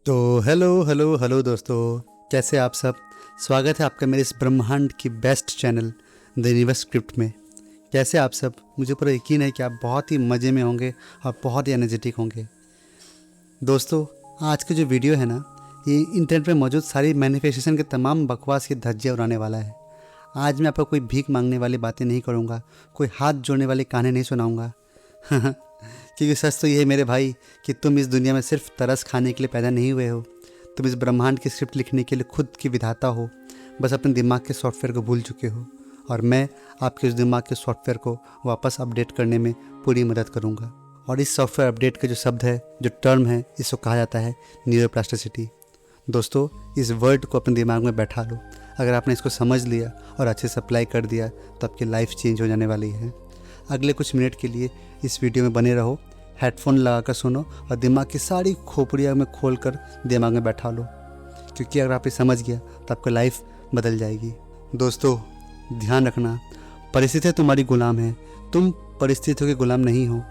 तो hello hello hello दोस्तों, कैसे आप सब। स्वागत है आपका मेरे इस ब्रह्मांड की best channel the universe script में। कैसे आप सब। मुझे पूरा यकीन है कि आप बहुत ही मज़े में होंगे और बहुत ही एनर्जेटिक होंगे। दोस्तों, आज की जो वीडियो है ना, ये इंटरनेट पे मौजूद सारी मैनिफेस्टेशन के तमाम बकवास की धज्जियाँ उड़ाने वाला है। आज मैं आपको कोई भीख मांगने वाली बातें नहीं करूँगा, कोई हाथ जोड़ने वाली कहानी नहीं सुनाऊँगा। क्योंकि सच तो ये है मेरे भाई कि तुम इस दुनिया में सिर्फ तरस खाने के लिए पैदा नहीं हुए हो, तुम इस ब्रह्मांड की स्क्रिप्ट लिखने के लिए खुद की विधाता हो। बस अपने दिमाग के सॉफ्टवेयर को भूल चुके हो और मैं आपके उस दिमाग के सॉफ्टवेयर को वापस अपडेट करने में पूरी मदद करूँगा। और इस सॉफ्टवेयर अपडेट का जो शब्द है, जो टर्म है, इसको कहा जाता है न्यूरोप्लास्टिसिटी। दोस्तों, इस वर्ड को अपने दिमाग में बैठा लो। अगर आपने इसको समझ लिया और अच्छे से अप्लाई कर दिया तो आपकी लाइफ चेंज हो जाने वाली है। अगले कुछ मिनट के लिए इस वीडियो में बने रहो, हेडफोन लगा कर सुनो और दिमाग की सारी खोपड़ियाँ में खोल कर दिमाग में बैठा लो, क्योंकि अगर आप ये समझ गया तो आपकी लाइफ बदल जाएगी। दोस्तों, ध्यान रखना, परिस्थितियाँ तुम्हारी गुलाम है, तुम परिस्थितियों के गुलाम नहीं हो।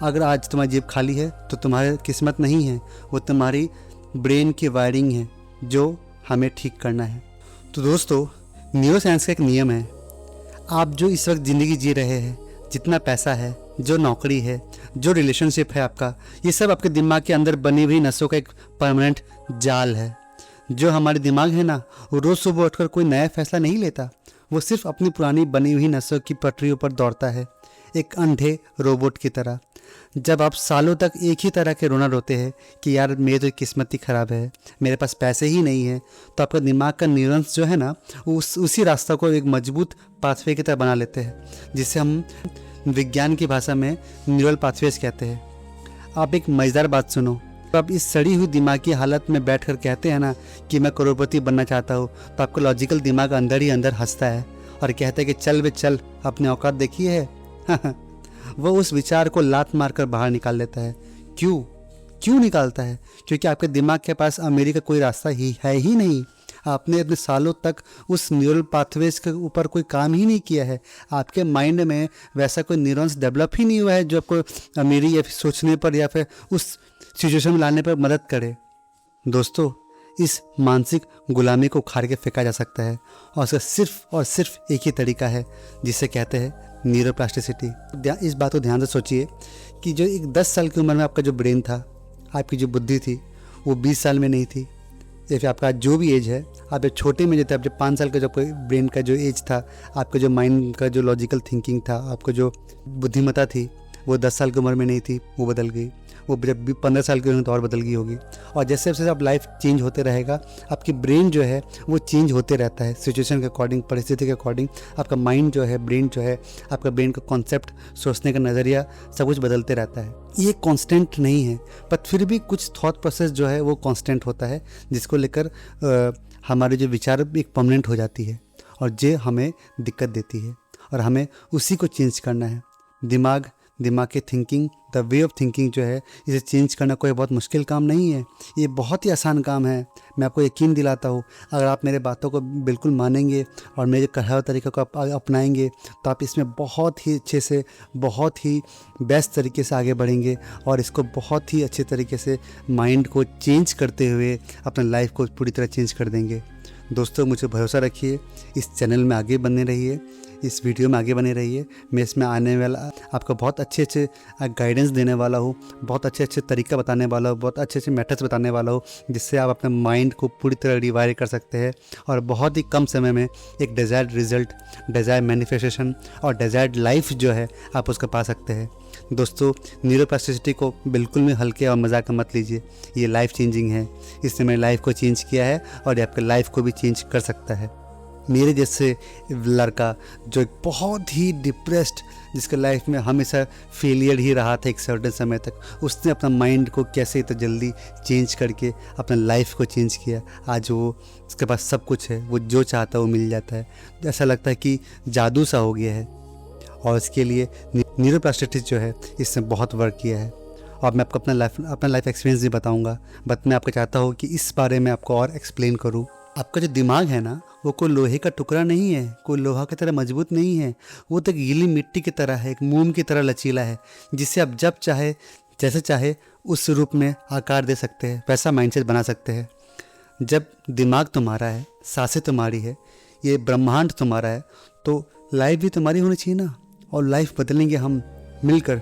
अगर आज तुम्हारी जेब खाली है तो तुम्हारी किस्मत नहीं है, वो तुम्हारी ब्रेन की वायरिंग है जो हमें ठीक करना है। तो दोस्तों, न्यूरो साइंस का एक नियम है, आप जो इस वक्त ज़िंदगी जी रहे हैं, जितना पैसा है, जो नौकरी है, जो रिलेशनशिप है आपका, ये सब आपके दिमाग के अंदर बनी हुई नसों का एक परमानेंट जाल है। जो हमारे दिमाग है ना, वो रोज़ सुबह उठकर कोई नया फैसला नहीं लेता, वो सिर्फ अपनी पुरानी बनी हुई नसों की पटरियों पर दौड़ता है, एक अंधे रोबोट की तरह। जब आप सालों तक एक ही तरह के रोना रोते हैं कि यार मेरी तो किस्मत ही ख़राब है, मेरे पास पैसे ही नहीं है, तो आपका दिमाग का न्यूरॉन्स जो है ना, उसी रास्ता को एक मजबूत पाथवे की तरह बना लेते हैं, जिसे हम विज्ञान की भाषा में न्यूरल पाथवेज कहते हैं। आप एक मज़ेदार बात सुनो, आप इस सड़ी हुई दिमाग की हालत में बैठकर कहते हैं ना कि मैं करोड़पति बनना चाहता हूँ, तो आपका लॉजिकल दिमाग अंदर ही अंदर हंसता है और कहता है कि चल बे चल, अपनी औकात देखी है। वो उस विचार को लात मारकर बाहर निकाल लेता है। क्यों निकालता है? क्योंकि आपके दिमाग के पास अमीरी का कोई रास्ता ही नहीं। आपने इतने सालों तक उस न्यूरल पाथवेज के ऊपर कोई काम ही नहीं किया है। आपके माइंड में वैसा कोई न्यूरॉन्स डेवलप ही नहीं हुआ है जो आपको अमीरी या फिर सोचने पर या फिर उस सिचुएशन में लाने पर मदद करे। दोस्तों, इस मानसिक गुलामी को उखाड़ के फेंका जा सकता है और उसका सिर्फ और सिर्फ एक ही तरीका है, जिसे कहते हैं न्यूरोप्लास्टिसिटी। इस बात को ध्यान से सोचिए कि जो एक 10 साल की उम्र में आपका जो ब्रेन था, आपकी जो बुद्धि थी, वो 20 साल में नहीं थी। या फिर आपका जो भी एज है, आप जब छोटे में जो थे, आप जब 5 साल का जो ब्रेन का जो एज था, आपका जो माइंड का जो लॉजिकल थिंकिंग था, आपको जो बुद्धिमत्ता थी, वो 10 साल की उम्र में नहीं थी, वो बदल गई। वो जब भी 15 साल की उम्र तो और बदल गई होगी। और जैसे जैसे आप लाइफ चेंज होते रहेगा, आपकी ब्रेन जो है वो चेंज होते रहता है सिचुएशन के अकॉर्डिंग, परिस्थिति के अकॉर्डिंग। आपका माइंड जो है, ब्रेन जो है, आपका ब्रेन का कॉन्सेप्ट, सोचने का नज़रिया, सब कुछ बदलते रहता है। ये कांस्टेंट नहीं है, पर फिर भी कुछ थॉट प्रोसेस जो है वो कांस्टेंट होता है, जिसको लेकर हमारे जो विचार एक परमानेंट हो जाती है और ये हमें दिक्कत देती है और हमें उसी को चेंज करना है। दिमाग की thinking, the way of thinking जो है, इसे चेंज करना कोई बहुत मुश्किल काम नहीं है, ये बहुत ही आसान काम है। मैं आपको यकीन दिलाता हूँ, अगर आप मेरे बातों को बिल्कुल मानेंगे और मेरे कहा हुआ तरीक़े को आप अपनाएंगे तो आप इसमें बहुत ही अच्छे से, बहुत ही बेस्ट तरीके से आगे बढ़ेंगे और इसको बहुत ही अच्छे तरीके से माइंड को चेंज करते हुए अपने लाइफ को पूरी तरह चेंज कर देंगे। दोस्तों, मुझे भरोसा रखिए, इस चैनल में आगे बने रहिए, इस वीडियो में आगे बने रहिए। मैं इसमें आने वाला आपको बहुत अच्छे गाइडेंस देने वाला हूँ, बहुत अच्छे तरीका बताने वाला हूँ, बहुत अच्छे मेथड्स बताने वाला हूँ, जिससे आप अपने माइंड को पूरी तरह रिवायर कर सकते हैं और बहुत ही कम समय में एक डिज़ायर्ड रिजल्ट, डिज़ायर्ड मैनिफेस्टेशन और डिज़ायर्ड लाइफ जो है आप उसको पा सकते हैं। दोस्तों, न्यूरोप्लास्टिसिटी को बिल्कुल भी हल्के और मजाक में मत लीजिए, ये लाइफ चेंजिंग है। इसने मेरी लाइफ को चेंज किया है और ये आपके लाइफ को भी चेंज कर सकता है। मेरे जैसे लड़का जो एक बहुत ही डिप्रेस्ड, जिसके लाइफ में हमेशा फेलियर ही रहा था एक सर्टेन समय तक, उसने अपना माइंड को कैसे इतना जल्दी चेंज करके अपना लाइफ को चेंज किया। आज वो, उसके पास सब कुछ है, वो जो चाहता है वो मिल जाता है। ऐसा लगता है कि जादू सा हो गया है और इसके लिए न्यूरोप्लास्टिसिटी जो है, इसने बहुत वर्क किया है। और मैं आपको अपना लाइफ एक्सपीरियंस भी बताऊंगा, बट मैं आपको चाहता हूँ कि इस बारे में आपको और एक्सप्लेन करूँ। आपका जो दिमाग है ना, वो कोई लोहे का टुकड़ा नहीं है, कोई लोहा की तरह मजबूत नहीं है, वो तो एक गीली मिट्टी की तरह है, एक मोम की तरह लचीला है, जिसे आप जब चाहे जैसे चाहे उस रूप में आकार दे सकते हैं, वैसा माइंडसेट बना सकते हैं। जब दिमाग तुम्हारा है, सांसें तुम्हारी है, ये ब्रह्मांड तुम्हारा है, तो लाइफ भी तुम्हारी होनी चाहिए ना, और लाइफ बदलेंगे हम मिलकर।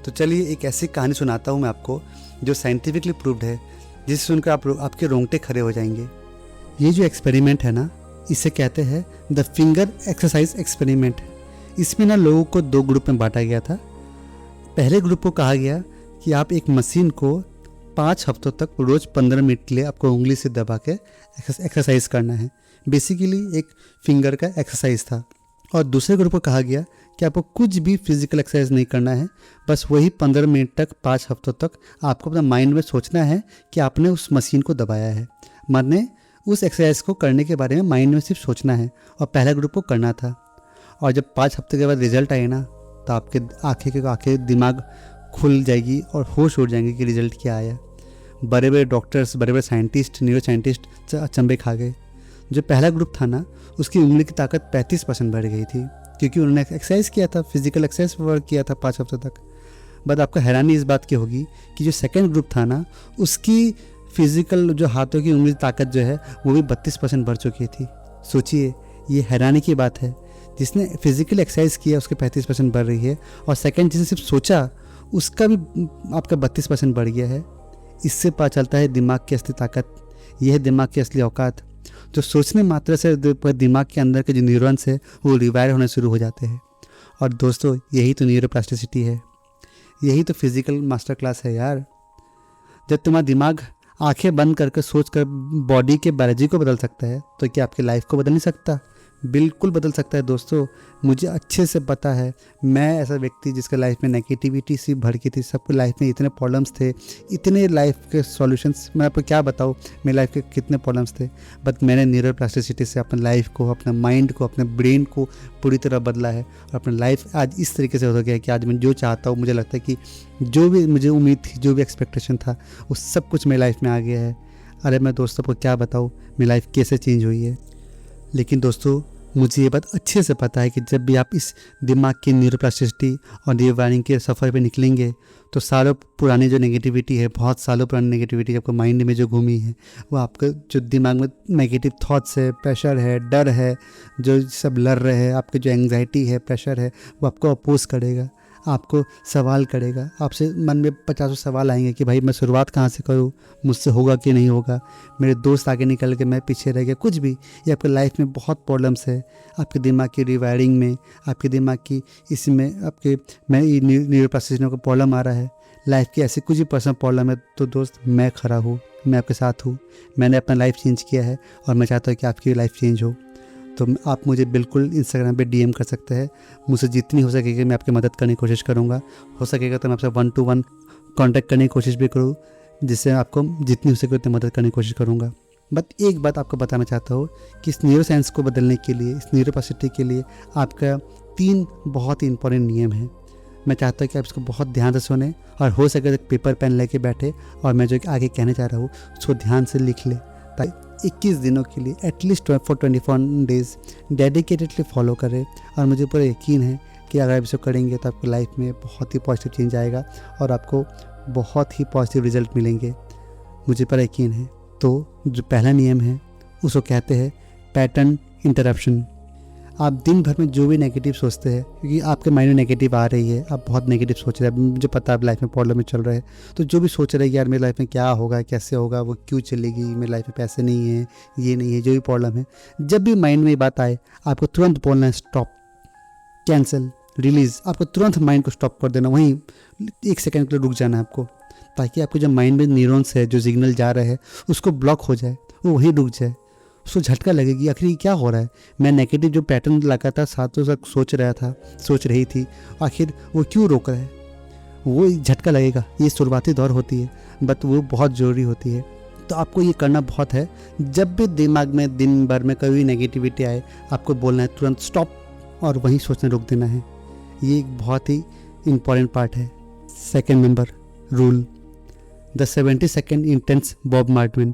तो चलिए एक ऐसी कहानी सुनाता हूँ मैं आपको जो साइंटिफिकली प्रूव्ड है, जिसे सुनकर आपके रोंगटे खड़े हो जाएंगे। ये जो एक्सपेरिमेंट है ना, इसे कहते हैं द फिंगर एक्सरसाइज एक्सपेरिमेंट। इसमें ना लोगों को 2 ग्रुप में बांटा गया था। पहले ग्रुप को कहा गया कि आप एक मशीन को 5 हफ्तों तक रोज़ 15 मिनट के लिए आपको उंगली से दबा के एक्सरसाइज करना है। बेसिकली एक फिंगर का एक्सरसाइज था। और दूसरे ग्रुप को कहा गया कि आपको कुछ भी फिजिकल एक्सरसाइज नहीं करना है, बस वही 15 मिनट तक 5 हफ्तों तक आपको अपना माइंड में सोचना है कि आपने उस मशीन को दबाया है। माने उस एक्सरसाइज को करने के बारे में माइंड में सिर्फ सोचना है, और पहला ग्रुप को करना था। और जब 5 हफ्ते के बाद रिजल्ट आए ना, तो आपके आंखें दिमाग खुल जाएगी और होश उड़ जाएंगे कि रिजल्ट क्या आया। बड़े बड़े डॉक्टर्स, बड़े बड़े साइंटिस्ट, न्यूरो साइंटिस्ट अचंभे खा गए। जो पहला ग्रुप था ना, उसकी उंगली की ताकत 35% बढ़ गई थी, क्योंकि उन्होंने एक्सरसाइज किया था, फिजिकल एक्सरसाइज वर्क किया था 5 हफ्ते तक। बट आपको हैरानी इस बात की होगी कि जो सेकेंड ग्रुप था ना, उसकी फिजिकल जो हाथों की उंगली ताकत जो है वो भी 32% बढ़ चुकी थी। सोचिए, ये हैरानी की बात है। जिसने फिजिकल एक्सरसाइज किया उसके 35% बढ़ रही है, और सेकंड जिसने सिर्फ सोचा उसका भी आपका 32% बढ़ गया है। इससे पता चलता है दिमाग की असली ताकत, यह है दिमाग की असली औकात। जो सोचने मात्र से दिमाग के अंदर के जो न्यूरॉन्स है वो रिवायर होने शुरू हो जाते हैं। और दोस्तों, यही तो न्यूरोप्लास्टिसिटी है, यही तो फिजिकल मास्टर क्लास है यार। जब तुम्हारा दिमाग आंखें बंद करके सोच कर बॉडी के बायोलॉजी को बदल सकता है, तो क्या आपकी लाइफ को बदल नहीं सकता? बिल्कुल बदल सकता है दोस्तों। मुझे अच्छे से पता है, मैं ऐसा व्यक्ति जिसका लाइफ में नेगेटिविटी सी भर की थी। सबको लाइफ में इतने प्रॉब्लम्स थे, इतने लाइफ के सॉल्यूशंस, मैं आपको क्या बताऊँ मेरी लाइफ के कितने प्रॉब्लम्स थे। बट मैंने न्यूरोप्लास्टिसिटी से अपने लाइफ को, अपने माइंड को, अपने ब्रेन को पूरी तरह बदला है, और अपनी लाइफ आज इस तरीके से हो गया है कि आज मैं जो चाहता हूँ, मुझे लगता है कि जो भी मुझे उम्मीद थी, जो भी एक्सपेक्टेशन था, वो सब कुछ मेरी लाइफ में आ गया है। अरे मैं दोस्तों को क्या बताऊँ मेरी लाइफ कैसे चेंज हुई है। लेकिन दोस्तों, मुझे ये बात अच्छे से पता है कि जब भी आप इस दिमाग की न्यूरोप्लास्टिसिटी और रीवायरिंग के सफ़र पे निकलेंगे, तो सालों पुरानी जो नेगेटिविटी है, बहुत सालों पुरानी नेगेटिविटी आपको माइंड में जो घूमी है, वो आपका जो दिमाग में नेगेटिव थॉट्स है, प्रेशर है, डर है, जो सब लड़ रहे हैं, आपके जो एंग्जाइटी है, प्रेशर है, वो आपको अपोज करेगा, आपको सवाल करेगा। आपसे मन में 50 सवाल आएंगे कि भाई मैं शुरुआत कहाँ से करूँ, मुझसे होगा कि नहीं होगा, मेरे दोस्त आगे निकल के मैं पीछे रह गया, कुछ भी। ये आपके लाइफ में बहुत प्रॉब्लम्स है, आपके दिमाग की रिवायरिंग में, आपके दिमाग की इसमें, आपके मैं न्यूरोप्लास्टिसिटी को प्रॉब्लम आ रहा है, लाइफ की ऐसी कुछ भी पर्सनल प्रॉब्लम है, तो दोस्त मैं खड़ा हूँ, मैं आपके साथ हूँ। मैंने अपना लाइफ चेंज किया है, और मैं चाहता हूँ कि आपकी लाइफ चेंज हो। तो आप मुझे बिल्कुल इंस्टाग्राम पे डीएम कर सकते हैं। मुझसे जितनी हो सकेगी मैं आपकी मदद करने की कोशिश करूँगा। हो सकेगा तो मैं आपसे 1-to-1 कांटेक्ट करने की कोशिश भी करूँ, जिससे आपको जितनी हो सके उतनी मदद करने की कोशिश करूँगा। बट एक बात आपको बताना चाहता हूँ कि इस न्यूरो साइंस को बदलने के लिए, इस न्यूरोप्लास्टिसिटी के लिए आपका 3 बहुत ही इंपॉर्टेंट नियम है। मैं चाहता हूँ कि आप इसको बहुत ध्यान से सुने, और हो सके तो पेपर पेन लेके बैठे, और मैं जो आगे कहने चाह रहा हूँ उसको ध्यान से लिख ले, ताकि 21 दिनों के लिए at least for 24 days dedicatedly follow करें। और मुझे पूरा यकीन है कि अगर आप इसे करेंगे तो आपकी लाइफ में बहुत ही पॉजिटिव चेंज आएगा, और आपको बहुत ही पॉजिटिव रिजल्ट मिलेंगे, मुझे पूरा यकीन है। तो जो पहला नियम है उसको कहते हैं पैटर्न इंटरप्शन। आप दिन भर में जो भी नेगेटिव सोचते हैं, क्योंकि आपके माइंड में नेगेटिव आ रही है, आप बहुत नेगेटिव सोच रहे हैं, मुझे पता है आप लाइफ में प्रॉब्लम में चल रहे हैं, तो जो भी सोच रहे हैं यार मेरी लाइफ में क्या होगा, कैसे होगा, वो क्यों चलेगी, मेरी लाइफ में पैसे नहीं है, ये नहीं है, जो भी प्रॉब्लम है, जब भी माइंड में ये बात आए, आपको तुरंत बोलना है स्टॉप, कैंसिल, रिलीज़। आपको तुरंत माइंड को स्टॉप कर देना, वहीं 1 सेकेंड के लिए रुक जाना है आपको, ताकि आपको जो माइंड में न्यूरॉन्स है, जो सिग्नल जा रहे हैं, उसको ब्लॉक हो जाए, वो वहीं रुक जाए। उसको झटका लगेगी, आखिर ये क्या हो रहा है, मैं नेगेटिव जो पैटर्न लगातार साथों साथ सोच रही थी, आखिर वो क्यों रोक रहा है, वो झटका लगेगा। ये शुरुआती दौर होती है, बट वो बहुत ज़रूरी होती है। तो आपको ये करना बहुत है। जब भी दिमाग में दिन भर में कभी नेगेटिविटी आए, आपको बोलना है तुरंत स्टॉप, और वहीं सोचने रोक देना है। ये एक बहुत ही इम्पॉर्टेंट पार्ट है। Second number rule, the 70 second intense bob martwin.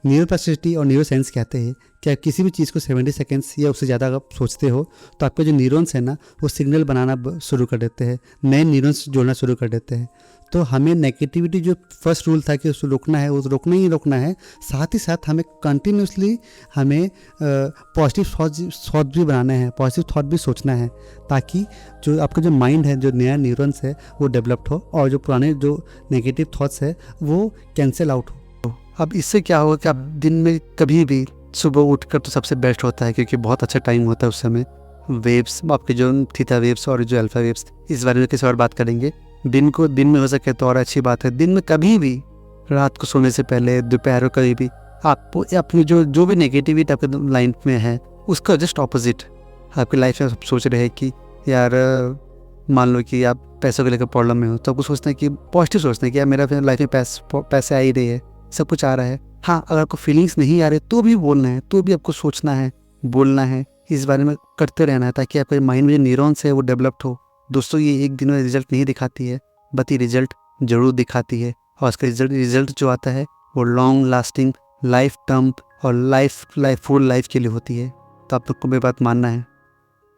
Neuroplasticity और न्यूरो साइंस कहते हैं कि आप किसी भी चीज़ को 70 सेकेंड्स या उससे ज़्यादा अगर आप सोचते हो तो आपके जो न्यूरॉन्स हैं ना वो सिग्नल बनाना शुरू कर देते हैं, नए न्यूरॉन्स जोड़ना शुरू कर देते हैं। तो हमें नेगेटिविटी जो फर्स्ट रूल था कि उसको रोकना है, वो रोकना ही रोकना है, साथ ही साथ हमें कंटिन्यूसली हमें पॉजिटिव थॉट भी बनाना है, पॉजिटिव थॉट भी सोचना है, ताकि जो आपका जो माइंड है, जो नया न्यूरॉन्स है वो डेवलप्ड हो और जो पुराने जो नेगेटिव थॉट्स है वो कैंसिल आउट हो। अब इससे क्या होगा कि आप दिन में कभी भी सुबह उठकर तो सबसे बेस्ट होता है, क्योंकि बहुत अच्छा टाइम होता है उस समय। वेव्स आपके जो थीटा वेव्स और जो अल्फा वेव्स, इस बारे में किसी और बात करेंगे। दिन में हो सके तो और अच्छी बात है। दिन में कभी भी, रात को सोने से पहले, दोपहर को कभी भी, आपको अपनी जो भी नेगेटिविटी आपके लाइफ में है उसका जस्ट ऑपोजिट आपकी लाइफ में आप सोच रहे हैं कि यार मान लो कि आप पैसों को लेकर प्रॉब्लम में हो, तो आपको सोचना है कि पॉजिटिव सोचना है कि यार मेरा लाइफ में पैसे आ ही रही है, सब कुछ आ रहा है। हाँ, अगर आपको फीलिंग्स नहीं आ रहे तो भी बोलना है, तो भी आपको सोचना है, बोलना है, इस बारे में करते रहना है, ताकि आपके माइंड में जो न्यूरॉन्स है वो डेवलप्ड हो। दोस्तों, ये एक दिन में रिजल्ट नहीं दिखाती है, बट ये रिजल्ट ज़रूर दिखाती है, और इसका रिजल्ट जो आता है वो लॉन्ग लास्टिंग, लाइफ टर्म और फुल लाइफ के लिए होती है। तो आप लोग को मेरी बात मानना है।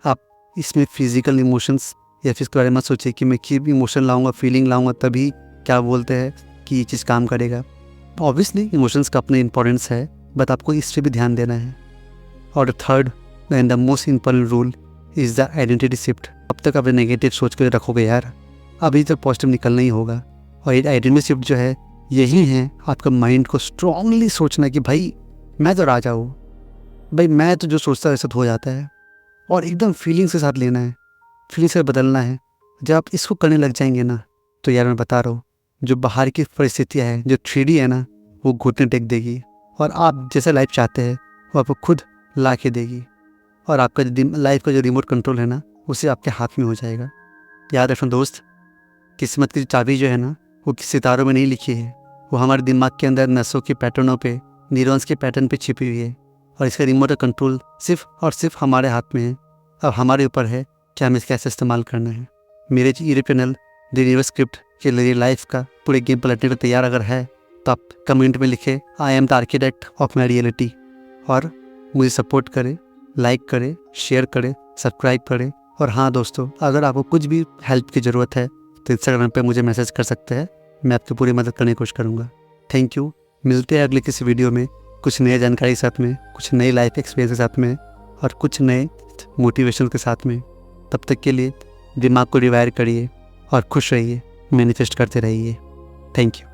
आप इसमें फिजिकल इमोशंस या फिर इसके बारे में मत सोचिए कि मैं क्यों इमोशन लाऊंगा, फीलिंग लाऊंगा तभी क्या बोलते हैं कि ये चीज़ काम करेगा। ऑब्वियसली इमोशंस का अपने इंपॉर्टेंस है, बट आपको इस पर भी ध्यान देना है। और third and the most important rule is the identity shift. अब तक आप नेगेटिव सोच कर रखोगे यार, अभी तक पॉजिटिव निकलना ही होगा। और ये आइडेंटिटी शिफ्ट जो है यही है आपका माइंड को स्ट्रांगली सोचना कि भाई मैं तो राजा हूँ, भाई मैं तो जो सोचता है वैसा तो हो जाता है, और एकदम फीलिंग्स के साथ लेना है, फीलिंग्स से बदलना है। जब आप इसको करने लग जाएंगे ना, तो यार मैं बता रहा हूँ, जो बाहर की परिस्थितियाँ हैं, जो 3D है ना, वो घुटने टेक देगी, और आप जैसा लाइफ चाहते हैं वो आपको खुद ला के देगी, और आपका लाइफ का जो रिमोट कंट्रोल है ना, उसे आपके हाथ में हो जाएगा। याद रखना दोस्त, किस्मत की चाबी जो है ना वो सितारों में नहीं लिखी है, वो हमारे दिमाग के अंदर नसों के पैटर्नों पे, न्यूरॉन्स के पैटर्न पे छिपी हुई है, और इसका रिमोट कंट्रोल सिर्फ और सिर्फ हमारे हाथ में है। अब हमारे ऊपर है कि हमें इसका कैसे इस्तेमाल करना है। मेरे YouTube channel the universe script के लिए लाइफ का पूरे गेम पलटने को तैयार अगर है तो आप कमेंट में लिखें I am the architect of my reality, और मुझे सपोर्ट करें, लाइक करें, शेयर करें, सब्सक्राइब करें। और हाँ दोस्तों, अगर आपको कुछ भी हेल्प की ज़रूरत है तो इंस्टाग्राम पे मुझे मैसेज कर सकते हैं, मैं आपकी पूरी मदद करने की कोशिश करूँगा। Thank you. मिलते हैं अगले किसी वीडियो में कुछ नई जानकारी के साथ में, कुछ नई लाइफ एक्सपीरियंस के साथ में, और कुछ नए मोटिवेशन के साथ में। तब तक के लिए दिमाग को रिवायर करिए और खुश रहिए, मैनिफेस्ट करते रहिए। Thank you.